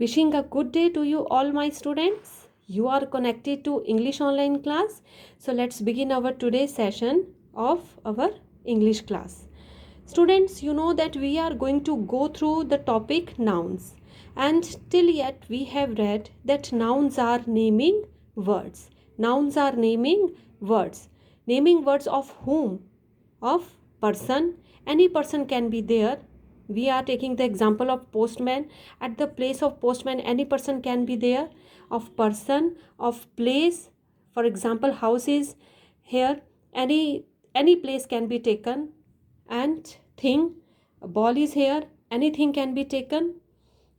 Wishing a good day to you all my students. You are connected to English online class. So let's begin our today's session of our English class. Students, you know that we are going to go through the topic nouns. And till yet we have read that nouns are naming words. Nouns are naming words. Naming words of whom? Of person. Any person can be there. We are taking the example of postman. At the place of postman, any person can be there. Of person, of place, for example houses. Here any place can be taken. And thing, a ball is here, anything can be taken.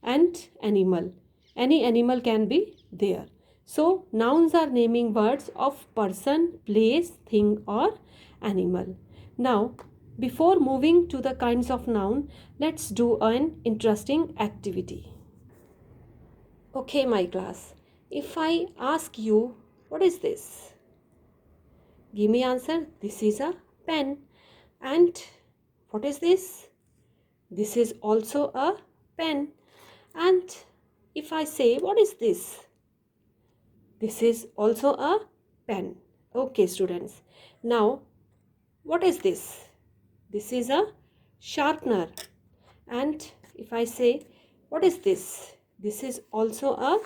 And animal, any animal can be there. So nouns are naming words of person, place, thing or animal. Now before moving to the kinds of noun, let's do an interesting activity. Okay, my class, if I ask you, what is this? Give me answer. This is a pen. And what is this? This is also a pen. And if I say, what is this? This is also a pen. Okay, students. Now, what is this? This is a sharpener. And if I say, what is this? This is also a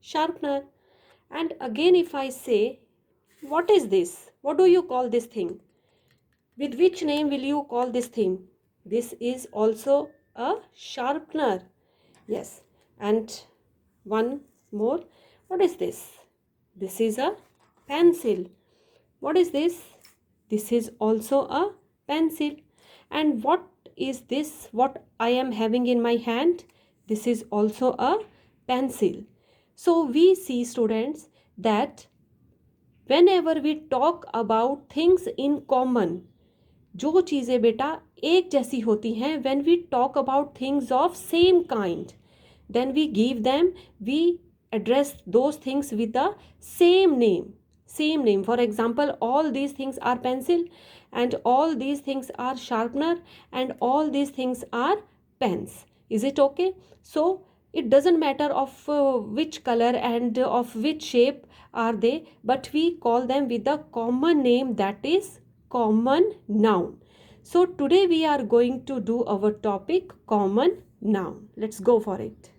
sharpener. And again, if I say, what is this? What do you call this thing? With which name will you call this thing? This is also a sharpener. Yes. And one more. What is this? This is a pencil. What is this? This is also a pencil. And what is this? What I am having in my hand? This is also a pencil. So we see, students, that whenever we talk about things in common, जो चीज़ें बेटा एक जैसी होती हैं, when we talk about things of same kind, then we give them, we address those things with the same name. Same name. For example, all these things are pencil, and all these things are sharpener, and all these things are pens. Is it okay? So it doesn't matter of which color and of which shape are they, but we call them with the common name, that is common noun. So today we are going to do our topic common noun. Let's go for it.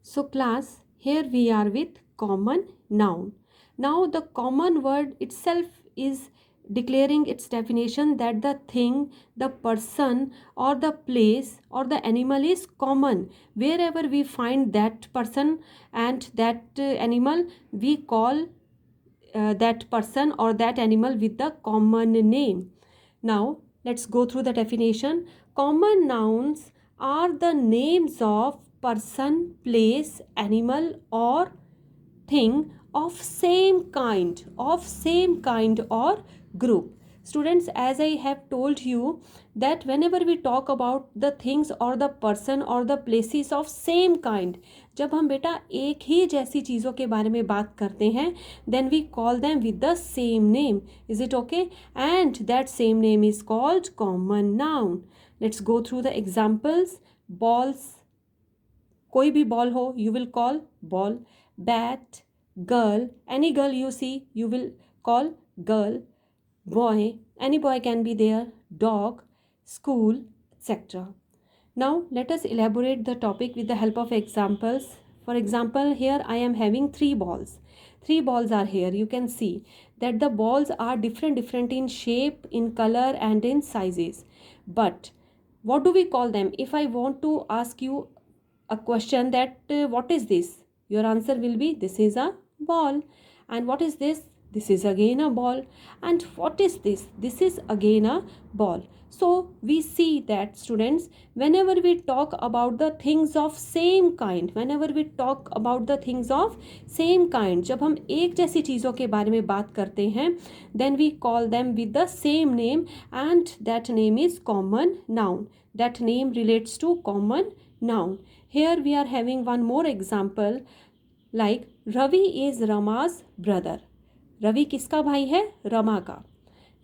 So class, here we are with common noun. Now the common word itself is declaring its definition that the thing, the person or the place or the animal is common. Wherever we find that person and that animal, we call that person or that animal with the common name. Now let's go through the definition. Common nouns are the names of person, place, animal or thing of same kind or group. Students, as I have told you that whenever we talk about the things or the person or the places of same kind, जब हम बेटा एक ही जैसी चीज़ों के बारे में बात करते हैं, then we call them with the same name. Is it okay? And that same name is called common noun. Let's go through the examples. Balls, कोई भी ball हो, you will call ball. Bat, girl, any girl you see, you will call girl. Boy, any boy can be there. Dog, school, etc. Now let us elaborate the topic with the help of examples. For example, here I am having 3 balls. 3 balls are here. You can see that the balls are different in shape, in color and in sizes. But what do we call them? If I want to ask you a question that what is this? Your answer will be, this is a ball. And what is this? This is again a ball. And what is this? This is again a ball. So we see that, students, whenever we talk about the things of same kind, whenever we talk about the things of same kind, जब हम एक जैसी चीज़ों के बारे में बात करते हैं, then we call them with the same name, and that name is common noun. That name relates to common noun. Here we are having one more example, like Ravi is Rama's brother. Ravi किसका भाई है? रमा का.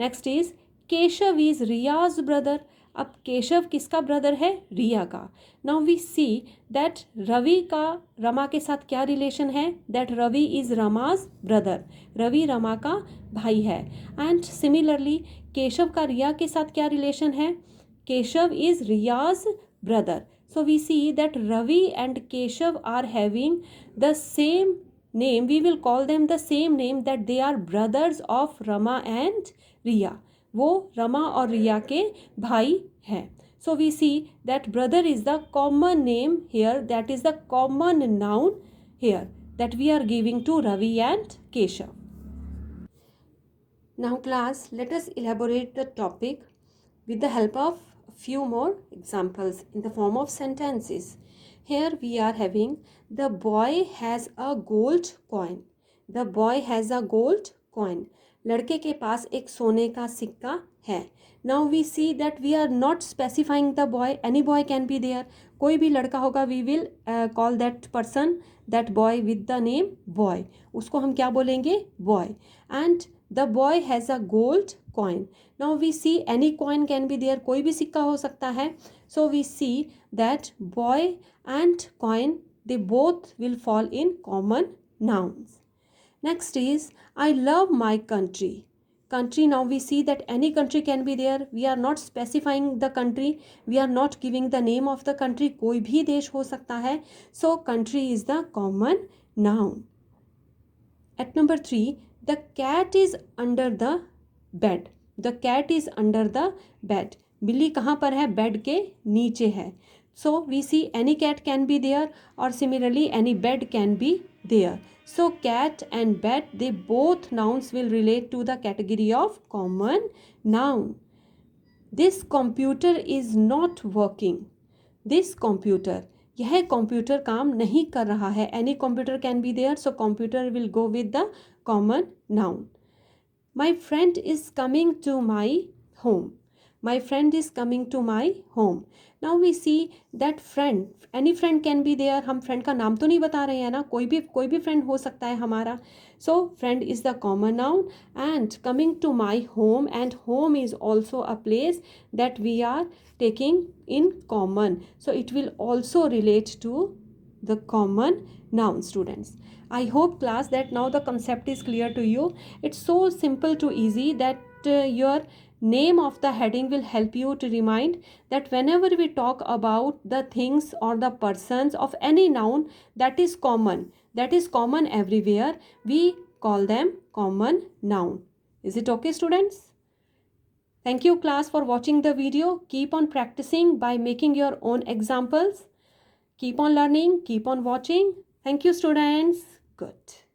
Next is Keshav is Riyaz brother. अब केशव किसका brother है? रिया का. Now we see that Ravi का रमा के साथ क्या रिलेशन है? That Ravi is Rama's brother. Ravi Rama का भाई है. एंड सिमिलरली केशव का रिया के साथ क्या रिलेशन है? Keshav is Riyaz brother. So we see that Ravi and Keshav are having the same name. We will call them the same name, that they are brothers of Rama and Riya. वो रमा और रिया के भाई हैं. So we see that brother is the common name here, that is the common noun here that we are giving to Ravi and Keshav. Now class, let us elaborate the topic with the help of few more examples in the form of sentences. Here we are having the boy has a gold coin. The boy has a gold coin. लड़के के पास एक सोने का सिक्का है. Now we see that we are not specifying the boy. Any boy can be there. कोई भी लड़का होगा, we will call that person, that boy with the name boy. उसको हम क्या बोलेंगे? Boy. And the boy has a gold coin. Now we see any coin can be there. कोई भी सिक्का हो सकता है. So we see that boy and coin, they both will fall in common nouns. Next is I love my country. Country, now we see that any country can be there. We are not specifying the country. We are not giving the name of the country. कोई भी देश हो सकता है. So country is the common noun. At number 3, the cat is under the bed. The cat is under the bed. बिल्ली कहाँ पर है? बेड के नीचे है. So we see any cat can be there, or similarly any bed can be there. So cat and bed, they both nouns will relate to the category of common noun. This computer is not working. This computer, यह computer काम नहीं कर रहा है. Any computer can be there, so computer will go with the common noun. My friend is coming to my home. My friend is coming to my home. Now we see that friend, any friend can be there. हम friend का नाम तो नहीं बता रहे हैं ना, कोई भी friend हो सकता है हमारा. So friend is the common noun. And coming to my home, and home is also a place that we are taking in common. So it will also relate to the common noun, students. I hope class that now the concept is clear to you. It's so simple to easy that your name of the heading will help you to remind that whenever we talk about the things or the persons of any noun that is common everywhere, we call them common noun. Is it okay, students? Thank you class for watching the video. Keep on practicing by making your own examples. Keep on learning, keep on watching. Thank you students. Good.